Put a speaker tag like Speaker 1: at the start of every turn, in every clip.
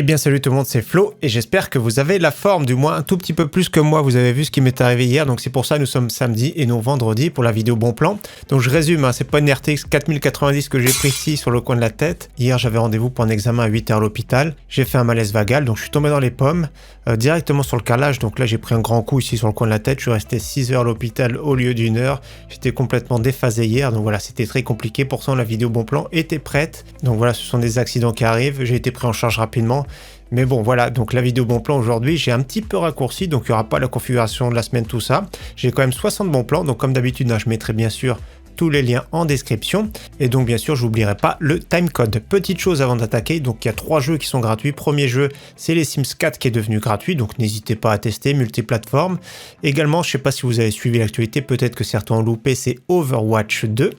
Speaker 1: Eh bien salut tout le monde, c'est Flo et j'espère que vous avez la forme, du moins un tout petit peu plus que moi. Vous avez vu ce qui m'est arrivé hier, donc c'est pour ça que nous sommes samedi et non vendredi pour la vidéo bon plan. Donc je résume, c'est pas une RTX 4090 que j'ai pris ici sur le coin de la tête. Hier j'avais rendez-vous pour un examen à 8h à l'hôpital. J'ai fait un malaise vagal, donc je suis tombé dans les pommes directement sur le carrelage. Donc là j'ai pris un grand coup ici sur le coin de la tête. Je suis resté 6 heures à l'hôpital au lieu d'1 heure. J'étais complètement déphasé hier, donc voilà, c'était très compliqué. Pourtant la vidéo bon plan était prête. Donc voilà, ce sont des accidents qui arrivent. J'ai été pris en charge rapidement. Mais bon voilà, donc la vidéo bon plan aujourd'hui, j'ai un petit peu raccourci, donc il n'y aura pas la configuration de la semaine, tout ça. J'ai quand même 60 bons plans, donc comme d'habitude, je mettrai bien sûr tous les liens en description. Et donc bien sûr, j'oublierai pas le timecode. Petite chose avant d'attaquer, donc il y a 3 jeux qui sont gratuits. Premier jeu, c'est les Sims 4 qui est devenu gratuit, donc n'hésitez pas à tester, multiplateforme. Également, je sais pas si vous avez suivi l'actualité, peut-être que certains ont loupé, c'est Overwatch 2,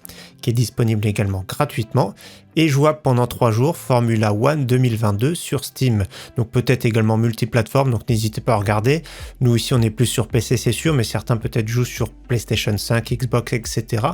Speaker 1: qui est disponible également gratuitement et jouable pendant 3 jours, Formula One 2022 sur Steam. Donc peut-être également multiplateforme, donc n'hésitez pas à regarder. Nous ici on est plus sur PC c'est sûr, mais certains peut-être jouent sur PlayStation 5, Xbox, etc.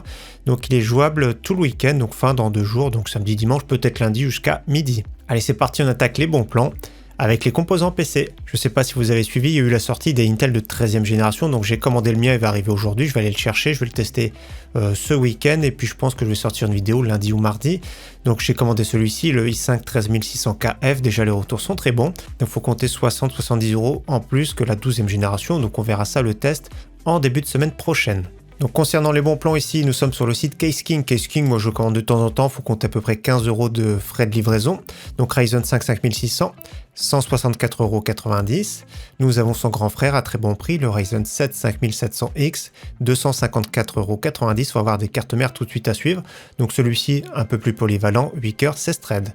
Speaker 1: Donc il est jouable tout le week-end, donc fin dans 2 jours, donc samedi, dimanche, peut-être lundi jusqu'à midi. Allez c'est parti, on attaque les bons plans avec les composants PC. Je ne sais pas si vous avez suivi, il y a eu la sortie des Intel de 13e génération, donc j'ai commandé le mien, il va arriver aujourd'hui, je vais aller le chercher, je vais le tester ce week-end, et puis je pense que je vais sortir une vidéo lundi ou mardi. Donc j'ai commandé celui-ci, le i5 13600KF, déjà les retours sont très bons, donc il faut compter 60-70 € en plus que la 12e génération, donc on verra ça le test en début de semaine prochaine. Donc concernant les bons plans ici, nous sommes sur le site Case King. Case King, moi je commande de temps en temps, il faut compter à peu près 15 € de frais de livraison. Donc Ryzen 5 5600, 164,90 €. Nous avons son grand frère à très bon prix, le Ryzen 7 5700X, 254,90 €. Il faut avoir des cartes mères tout de suite à suivre. Donc celui-ci un peu plus polyvalent, 8 cœurs, 16 threads.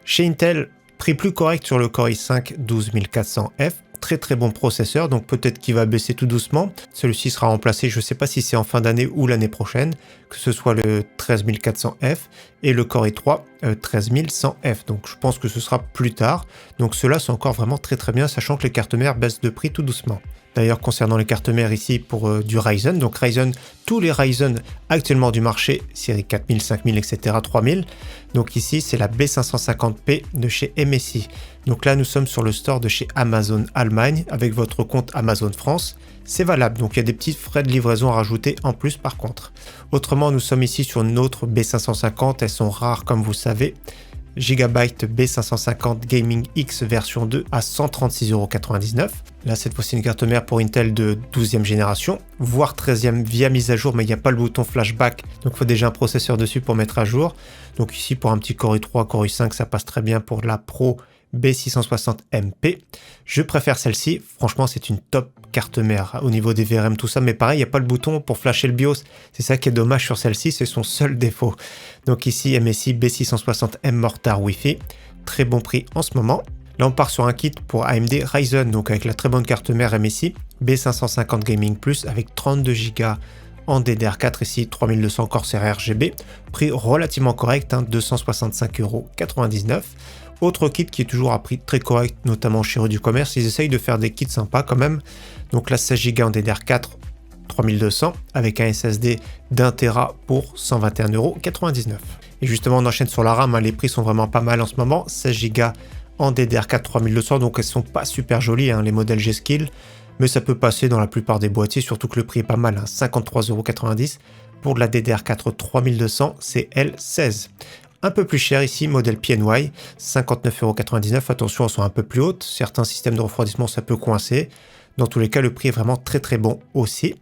Speaker 1: Chez Intel, prix plus correct sur le Core i5 12400F. Très bon processeur, donc peut-être qu'il va baisser tout doucement. Celui-ci sera remplacé, je ne sais pas si c'est en fin d'année ou l'année prochaine, que ce soit le 13400F et le Core i3 13100F, donc je pense que ce sera plus tard. Donc ceux-là sont encore vraiment très bien, sachant que les cartes mères baissent de prix tout doucement. D'ailleurs, concernant les cartes mères ici pour du Ryzen, donc Ryzen, tous les Ryzen actuellement du marché, série 4000, 5000, etc., 3000. Donc ici, c'est la B550P de chez MSI. Donc là, nous sommes sur le store de chez Amazon Allemagne avec votre compte Amazon France. C'est valable, donc il y a des petits frais de livraison à rajouter en plus par contre. Autrement, nous sommes ici sur une autre B550, elles sont rares comme vous savez. Gigabyte B550 Gaming X version 2 à 136,99 €. Là, cette fois-ci, une carte mère pour Intel de 12e génération, voire 13e via mise à jour, mais il n'y a pas le bouton flashback, donc il faut déjà un processeur dessus pour mettre à jour. Donc ici, pour un petit Core i3, Core i5, ça passe très bien pour la Pro B660MP. Je préfère celle-ci, franchement, c'est une top carte mère au niveau des VRM, tout ça, mais pareil, il n'y a pas le bouton pour flasher le BIOS. C'est ça qui est dommage sur celle-ci, c'est son seul défaut. Donc ici, MSI B660M Mortar Wi-Fi, très bon prix en ce moment. Là, on part sur un kit pour AMD Ryzen, donc avec la très bonne carte mère MSI B550 Gaming Plus avec 32 Go en DDR4, ici 3200 Corsair RGB, prix relativement correct, 265,99 €. Autre kit qui est toujours à prix très correct, notamment chez du commerce, ils essayent de faire des kits sympas quand même. Donc là, 16 Go en DDR4, 3200 avec un SSD d'1 Tera pour 121,99 €. Et justement, on enchaîne sur la RAM, les prix sont vraiment pas mal en ce moment. 16 Go en DDR4 3200, donc elles sont pas super jolies, les modèles G-Skill, mais ça peut passer dans la plupart des boîtiers, surtout que le prix est pas mal, 53,90 € pour de la DDR4 3200 CL16. Un peu plus cher ici, modèle PNY, 59,99 €. Attention, elles sont un peu plus hautes. Certains systèmes de refroidissement, ça peut coincer. Dans tous les cas, le prix est vraiment très bon aussi.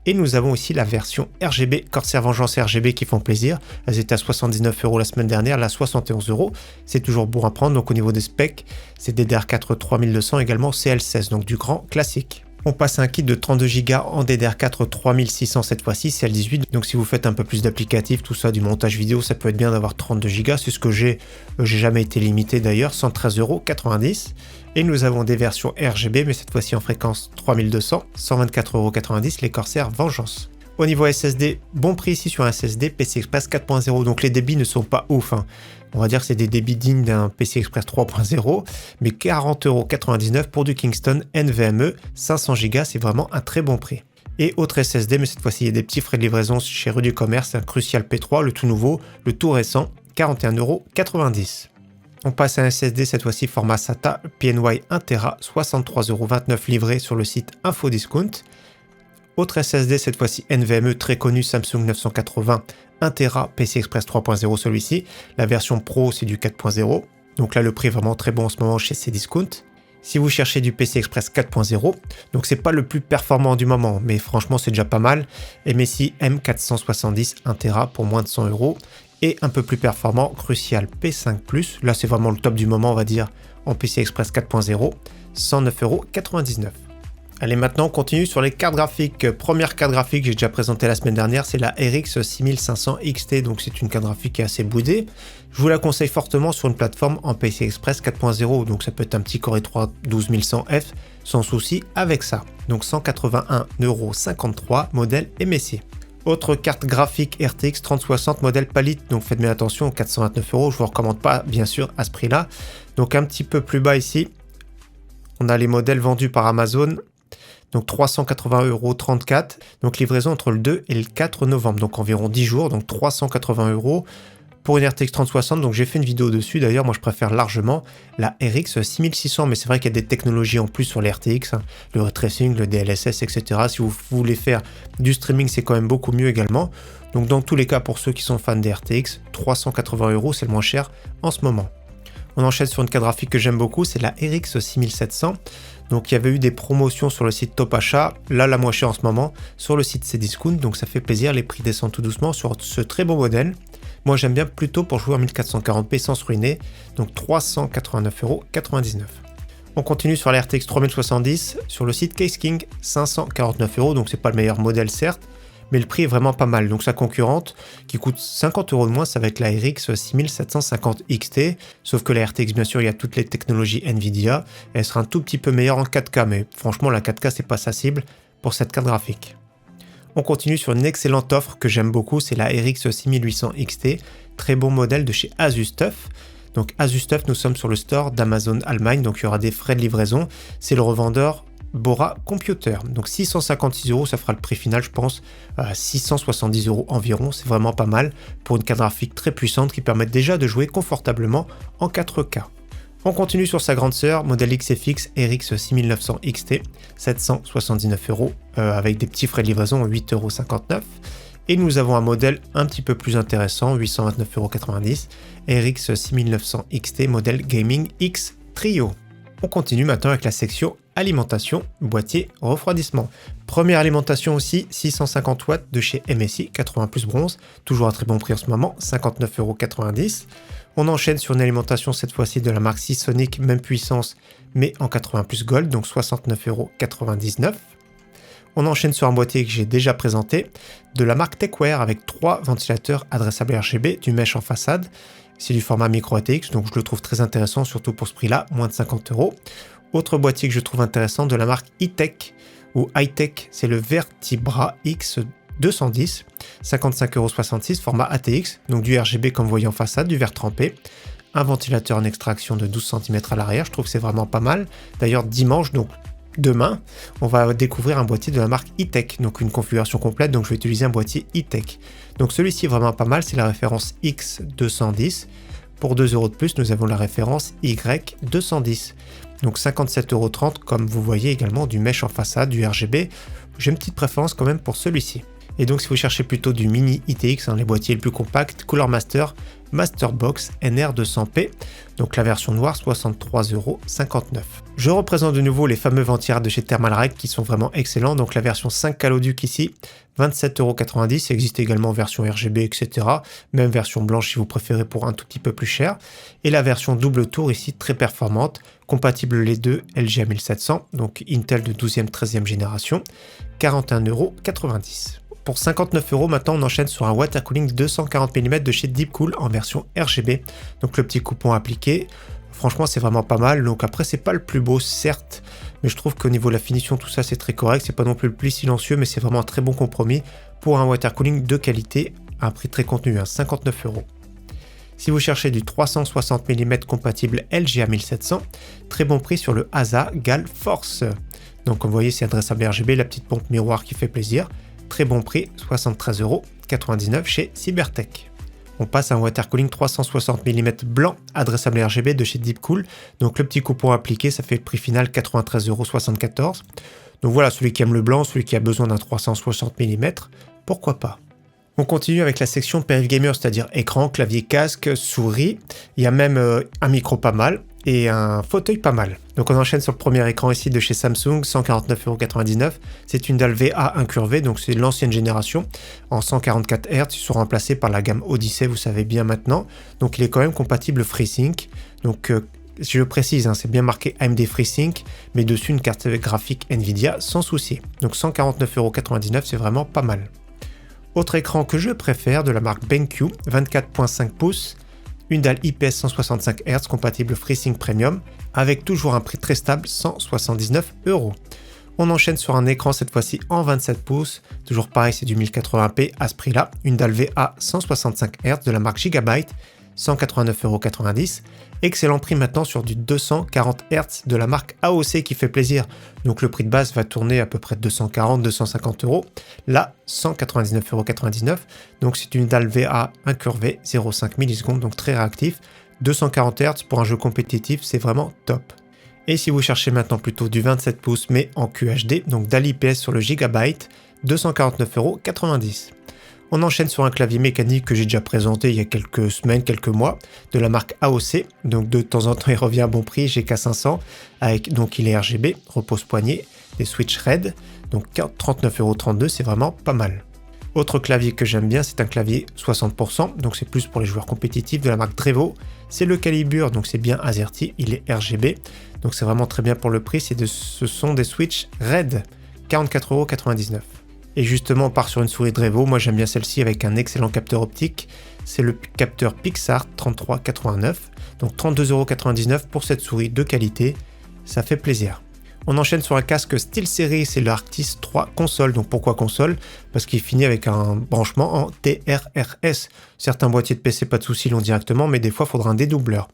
Speaker 1: Et nous avons aussi la version RGB, Corsair Vengeance RGB qui font plaisir. Elles étaient à 79 € la semaine dernière, là 71 €. C'est toujours bon à prendre. Donc au niveau des specs, c'est DDR4 3200 également CL16, donc du grand classique. On passe à un kit de 32 Go en DDR4 3600 cette fois-ci, CL18. Donc si vous faites un peu plus d'applicatifs, tout ça, du montage vidéo, ça peut être bien d'avoir 32 Go. C'est ce que j'ai jamais été limité d'ailleurs, 113,90 €. Et nous avons des versions RGB, mais cette fois-ci en fréquence 3200, 124,90 €, les Corsair Vengeance. Au niveau SSD, bon prix ici sur un SSD PCI Express 4.0, donc les débits ne sont pas ouf. On va dire que c'est des débits dignes d'un PCI Express 3.0, mais 40,99 € pour du Kingston NVMe 500 Go, c'est vraiment un très bon prix. Et autre SSD, mais cette fois-ci il y a des petits frais de livraison chez Rue du Commerce, un Crucial P3, le tout nouveau, le tout récent, 41,90 €. On passe à un SSD, cette fois-ci format SATA PNY 1 Tera, 63,29 € livré sur le site Infodiscount. Autre SSD, cette fois-ci NVMe très connu, Samsung 980, 1 Tera, PCI Express 3.0 celui-ci. La version Pro, c'est du 4.0. Donc là, le prix est vraiment très bon en ce moment chez Cdiscount. Si vous cherchez du PCI Express 4.0, donc c'est pas le plus performant du moment, mais franchement c'est déjà pas mal. MSI M470 1 Tera pour moins de 100 €. Et un peu plus performant, Crucial P5+, là c'est vraiment le top du moment on va dire, en PCI Express 4.0, 109,99 €. Allez, maintenant on continue sur les cartes graphiques. Première carte graphique, j'ai déjà présenté la semaine dernière, c'est la RX 6500 XT, donc c'est une carte graphique qui est assez boudée. Je vous la conseille fortement sur une plateforme en PCI Express 4.0, donc ça peut être un petit Core i3 12100F, sans souci avec ça. Donc 181,53 €, modèle MSI. Autre carte graphique RTX 3060 modèle Palit, donc faites bien attention, 429 €, je vous recommande pas bien sûr à ce prix-là. Donc un petit peu plus bas ici, on a les modèles vendus par Amazon. Donc 380,34 €, donc livraison entre le 2 et le 4 novembre, donc environ 10 jours, donc 380 € pour une RTX 3060. Donc j'ai fait une vidéo dessus, d'ailleurs moi je préfère largement la RX 6600, mais c'est vrai qu'il y a des technologies en plus sur les RTX, hein, le ray tracing, le DLSS, etc. Si vous voulez faire du streaming, c'est quand même beaucoup mieux également. Donc dans tous les cas, pour ceux qui sont fans des RTX, 380 €, c'est le moins cher en ce moment. On enchaîne sur une carte graphique que j'aime beaucoup, c'est la RX 6700. Donc il y avait eu des promotions sur le site Top Achat, là la moins chère en ce moment, sur le site Cdiscount, donc ça fait plaisir, les prix descendent tout doucement sur ce très beau modèle. Moi j'aime bien plutôt pour jouer en 1440p sans se ruiner, donc 389,99 €. On continue sur la RTX 3070, sur le site Case King, 549 €, donc c'est pas le meilleur modèle certes, mais le prix est vraiment pas mal. Donc sa concurrente, qui coûte 50 € de moins, ça va être la RX 6750 XT, sauf que la RTX, bien sûr, il y a toutes les technologies Nvidia, et elle sera un tout petit peu meilleure en 4K, mais franchement, la 4K, c'est pas sa cible pour cette carte graphique. On continue sur une excellente offre que j'aime beaucoup, c'est la RX 6800 XT, très bon modèle de chez ASUSTUF. Donc ASUSTUF, nous sommes sur le store d'Amazon Allemagne, donc il y aura des frais de livraison, c'est le revendeur Bora Computer, donc 656 €, ça fera le prix final je pense, à 670 € environ, c'est vraiment pas mal pour une carte graphique très puissante qui permet déjà de jouer confortablement en 4K. On continue sur sa grande sœur, modèle XFX RX 6900 XT, 779 € avec des petits frais de livraison, 8,59 €. Et nous avons un modèle un petit peu plus intéressant, 829,90 €, RX 6900 XT, modèle Gaming X Trio. On continue maintenant avec la section alimentation, boîtier, refroidissement. Première alimentation aussi, 650 watts de chez MSI, 80 plus bronze, toujours à très bon prix en ce moment, 59,90 €. On enchaîne sur une alimentation cette fois-ci de la marque Seasonic, même puissance, mais en 80 plus gold, donc 69,99 €. On enchaîne sur un boîtier que j'ai déjà présenté, de la marque Techwear avec 3 ventilateurs adressables RGB, du mesh en façade. C'est du format micro ATX, donc je le trouve très intéressant, surtout pour ce prix-là, moins de 50 €. Autre boîtier que je trouve intéressant de la marque E-Tech ou Hightech, c'est le Vertibra X210, 55,66 €, format ATX, donc du RGB comme vous voyez en façade, du verre trempé, un ventilateur en extraction de 12 cm à l'arrière, je trouve que c'est vraiment pas mal. D'ailleurs dimanche, donc demain, on va découvrir un boîtier de la marque E-Tech, donc une configuration complète, donc je vais utiliser un boîtier E-Tech. Donc celui-ci est vraiment pas mal, c'est la référence X210. Pour 2 € de plus, nous avons la référence Y210. Donc 57,30 € comme vous voyez également du mesh en façade, du RGB. J'ai une petite préférence quand même pour celui-ci. Et donc si vous cherchez plutôt du mini ITX, les boîtiers les plus compacts, Cooler Master, Masterbox NR200P, donc la version noire 63,59 €. Je représente de nouveau les fameux ventilaires de chez Thermalrec qui sont vraiment excellents, donc la version 5 Caloduc ici, 27,90 €, il existe également version RGB, etc. Même version blanche si vous préférez pour un tout petit peu plus cher. Et la version double tour ici, très performante, compatible les deux LGA 1700, donc Intel de 12e, 13e génération, 41,90 €. Pour 59 € maintenant, on enchaîne sur un water cooling 240 mm de chez Deepcool en version RGB. Donc le petit coupon appliqué, franchement c'est vraiment pas mal. Donc après c'est pas le plus beau certes, mais je trouve qu'au niveau de la finition tout ça c'est très correct. C'est pas non plus le plus silencieux, mais c'est vraiment un très bon compromis pour un water cooling de qualité à un prix très contenu, 59 €. Si vous cherchez du 360 mm compatible LGA 1700, très bon prix sur le Asa Gal Force. Donc comme vous voyez c'est adressable RGB, la petite pompe miroir qui fait plaisir. Très bon prix, 73,99 € chez Cybertech. on passe à un water cooling 360 mm blanc adressable RGB de chez Deepcool. Donc le petit coupon appliqué, ça fait le prix final 93,74 €. Donc voilà, celui qui aime le blanc, celui qui a besoin d'un 360 mm, pourquoi pas. On continue avec la section périph' gamer, c'est-à-dire écran, clavier, casque, souris. Il y a même un micro pas mal et un fauteuil pas mal. Donc on enchaîne sur le premier écran ici de chez Samsung, 149,99 €. C'est une dalle VA incurvée, donc c'est l'ancienne génération. En 144 Hz, ils sont remplacés par la gamme Odyssey, vous savez bien maintenant. Donc il est quand même compatible FreeSync. Donc je le précise, hein, c'est bien marqué AMD FreeSync, mais dessus une carte graphique Nvidia sans souci. Donc 149,99 €, c'est vraiment pas mal. Autre écran que je préfère de la marque BenQ, 24.5 pouces, une dalle IPS 165 Hz compatible FreeSync Premium, avec toujours un prix très stable, 179 €. On enchaîne sur un écran cette fois-ci en 27 pouces, toujours pareil c'est du 1080p à ce prix-là, une dalle VA 165 Hz de la marque Gigabyte, 189,90 €. Excellent prix maintenant sur du 240 Hz de la marque AOC qui fait plaisir. Donc le prix de base va tourner à peu près 240-250 €. Là, 199,99 €. Donc c'est une dalle VA incurvée, 0,5 millisecondes, donc très réactif. 240 Hz pour un jeu compétitif, c'est vraiment top. Et si vous cherchez maintenant plutôt du 27 pouces mais en QHD, donc dalle IPS sur le Gigabyte, 249,90 €. On enchaîne sur un clavier mécanique que j'ai déjà présenté il y a quelques semaines, quelques mois, de la marque AOC. Donc de temps en temps, il revient à bon prix, GK500, avec donc il est RGB, repose-poignet, des switches RED, donc 39,32 €, c'est vraiment pas mal. Autre clavier que j'aime bien, c'est un clavier 60%, donc c'est plus pour les joueurs compétitifs de la marque Drevo. C'est le Calibre, donc c'est bien AZERTY, il est RGB, donc c'est vraiment très bien pour le prix. Ce sont des switches RED, 44,99 €. Et justement, on part sur une souris Drevo. Moi, j'aime bien celle-ci avec un excellent capteur optique. C'est le capteur Pixar 3389. Donc 32,99 € pour cette souris de qualité. Ça fait plaisir. On enchaîne sur un casque SteelSeries, c'est le Arctis 3 console. Donc pourquoi console? Parce qu'il finit avec un branchement en TRRS. Certains boîtiers de PC, pas de souci, l'ont directement, mais des fois, il faudra un dédoubleur.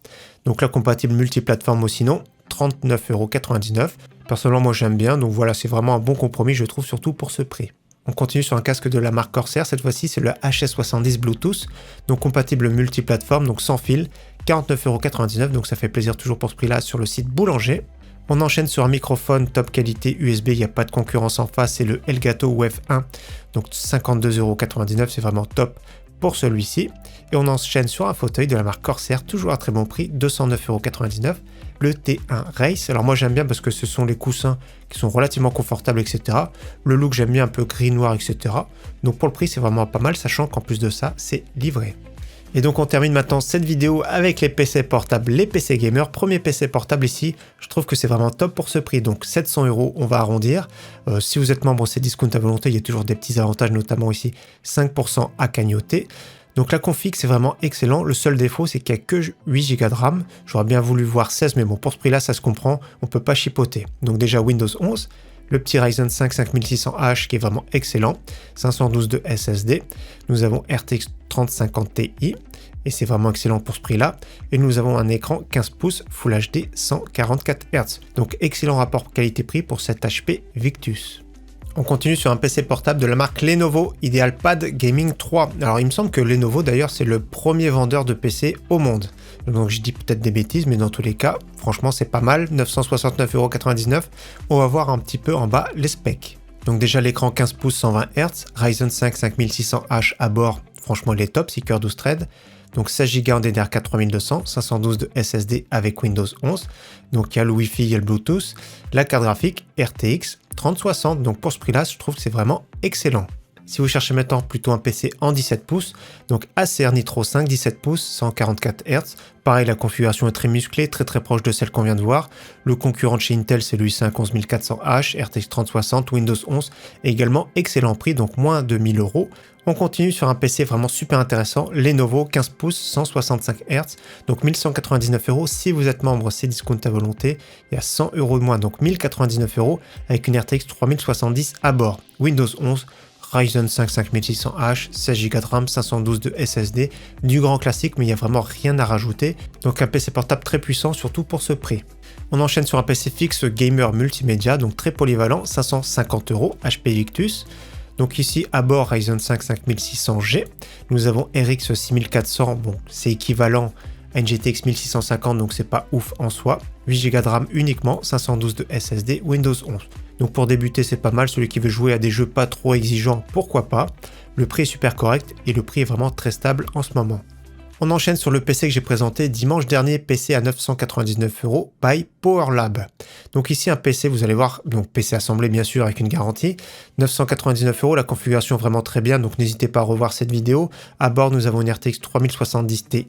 Speaker 1: Donc là, compatible multiplateforme ou sinon, 39,99 €. Personnellement, moi, j'aime bien. Donc voilà, c'est vraiment un bon compromis, je trouve, surtout pour ce prix. On continue sur un casque de la marque Corsair, cette fois-ci c'est le HS70 Bluetooth, donc compatible multiplateforme, donc sans fil, 49,99 €, donc ça fait plaisir toujours pour ce prix-là sur le site Boulanger. On enchaîne sur un microphone top qualité USB, il n'y a pas de concurrence en face, c'est le Elgato Wave 1, donc 52,99 €, c'est vraiment top pour celui-ci. Et on enchaîne sur un fauteuil de la marque Corsair, toujours à très bon prix, 209,99 €, le T1 Race. Alors moi j'aime bien parce que ce sont les coussins qui sont relativement confortables, etc. Le look j'aime bien un peu gris, noir, etc. Donc pour le prix c'est vraiment pas mal, sachant qu'en plus de ça c'est livré. Et donc on termine maintenant cette vidéo avec les PC portables, les PC gamers. Premier PC portable ici, je trouve que c'est vraiment top pour ce prix. Donc 700 €, on va arrondir. Si vous êtes membre, c'est discount à volonté, il y a toujours des petits avantages, notamment ici 5% à cagnoter. Donc la config c'est vraiment excellent, le seul défaut c'est qu'il n'y a que 8 Go de RAM, j'aurais bien voulu voir 16 mais bon pour ce prix là ça se comprend, on peut pas chipoter. Donc déjà Windows 11, le petit Ryzen 5 5600H qui est vraiment excellent, 512 de SSD, nous avons RTX 3050 Ti et c'est vraiment excellent pour ce prix là, et nous avons un écran 15 pouces Full HD 144 Hz, donc excellent rapport qualité-prix pour cet HP Victus. On continue sur un PC portable de la marque Lenovo IdealPad Gaming 3. Alors il me semble que Lenovo d'ailleurs c'est le premier vendeur de PC au monde. Donc je dis peut-être des bêtises mais dans tous les cas, franchement c'est pas mal, 969,99 €. On va voir un petit peu en bas les specs. Donc déjà l'écran 15 pouces 120 Hz, Ryzen 5 5600H à bord, franchement il est top, 6 cœurs 12 threads. Donc 16 Go en DDR4 3200, 512 de SSD avec Windows 11. Donc il y a le Wi-Fi, il y a le Bluetooth. La carte graphique RTX 3060. Donc pour ce prix-là, je trouve que c'est vraiment excellent. Si vous cherchez maintenant plutôt un PC en 17 pouces, donc Acer Nitro 5 17 pouces, 144 Hz. Pareil, la configuration est très musclée, très proche de celle qu'on vient de voir. Le concurrent de chez Intel, c'est le i5 11400H, RTX 3060, Windows 11, et également excellent prix, donc moins de 1000 €. On continue sur un PC vraiment super intéressant, Lenovo 15 pouces, 165 Hz, donc 1199 €. Si vous êtes membre, c'est discount à volonté, il y a 100 € de moins, donc 1099 € avec une RTX 3070 à bord. Windows 11, Ryzen 5 5600H, 16 Go de RAM, 512 de SSD, du grand classique, mais il n'y a vraiment rien à rajouter. Donc un PC portable très puissant, surtout pour ce prix. On enchaîne sur un PC fixe gamer multimédia, donc très polyvalent, 550 €, HP Victus. Donc ici, à bord Ryzen 5 5600G, nous avons RX 6400, bon, c'est équivalent à une GTX 1650, donc c'est pas ouf en soi. 8 Go de RAM uniquement, 512 de SSD, Windows 11. Donc pour débuter, c'est pas mal. Celui qui veut jouer à des jeux pas trop exigeants, pourquoi pas. Le prix est super correct et le prix est vraiment très stable en ce moment. On enchaîne sur le PC que j'ai présenté dimanche dernier, PC à 999 € by PowerLab. Donc ici un PC, vous allez voir, donc PC assemblé bien sûr avec une garantie, 999 €, la configuration vraiment très bien, donc n'hésitez pas à revoir cette vidéo. À bord nous avons une RTX 3070 Ti,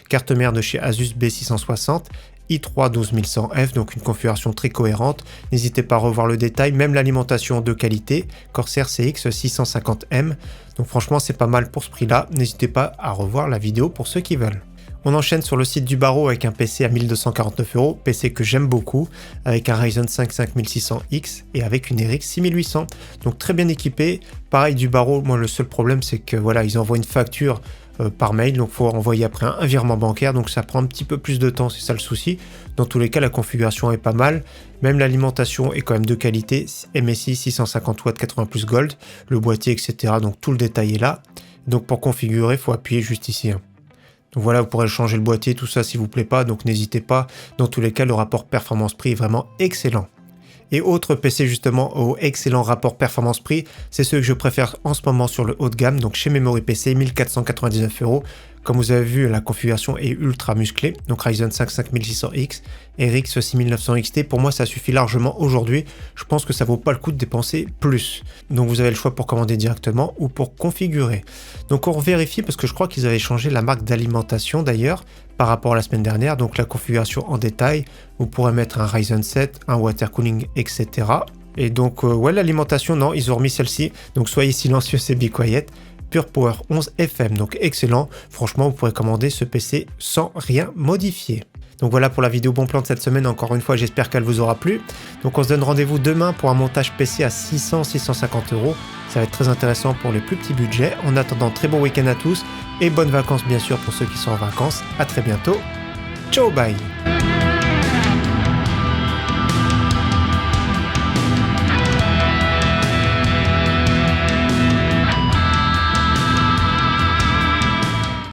Speaker 1: carte mère de chez Asus B660, i3 12100F, donc une configuration très cohérente. N'hésitez pas à revoir le détail, même l'alimentation de qualité, Corsair CX 650M. Donc franchement, c'est pas mal pour ce prix-là. N'hésitez pas à revoir la vidéo pour ceux qui veulent. On enchaîne sur le site du barreau avec un PC à 1249 €, PC que j'aime beaucoup, avec un Ryzen 5 5600X et avec une RX 6800. Donc très bien équipé. Pareil du barreau, moi le seul problème c'est que voilà, ils envoient une facture par mail, donc il faut envoyer après un virement bancaire, donc ça prend un petit peu plus de temps, c'est ça le souci. Dans tous les cas, la configuration est pas mal, même l'alimentation est quand même de qualité, MSI 650 watts 80 plus gold, le boîtier etc, donc tout le détail est là. Donc pour configurer, il faut appuyer juste ici. Donc voilà, vous pourrez changer le boîtier, tout ça si vous plaît pas, donc n'hésitez pas. Dans tous les cas, le rapport performance-prix est vraiment excellent. Et autre PC justement au excellent rapport performance-prix, c'est ceux que je préfère en ce moment sur le haut de gamme, donc chez Memory PC, 1499 €. Comme vous avez vu, la configuration est ultra musclée, donc Ryzen 5 5600X, RX 6900 XT, pour moi ça suffit largement aujourd'hui, je pense que ça vaut pas le coup de dépenser plus. Donc vous avez le choix pour commander directement ou pour configurer. Donc on vérifie parce que je crois qu'ils avaient changé la marque d'alimentation d'ailleurs, par rapport à la semaine dernière, donc la configuration en détail, vous pourrez mettre un Ryzen 7, un water cooling, etc. Et donc ouais, l'alimentation, non, ils ont remis celle-ci, donc soyez silencieux, c'est be quiet. Pure Power 11 FM, donc excellent. Franchement, vous pourrez commander ce PC sans rien modifier. Donc voilà pour la vidéo bon plan de cette semaine. Encore une fois, j'espère qu'elle vous aura plu. Donc on se donne rendez-vous demain pour un montage PC à 600-650 €. Ça va être très intéressant pour les plus petits budgets. En attendant, très bon week-end à tous et bonnes vacances bien sûr pour ceux qui sont en vacances. À très bientôt. Ciao, bye.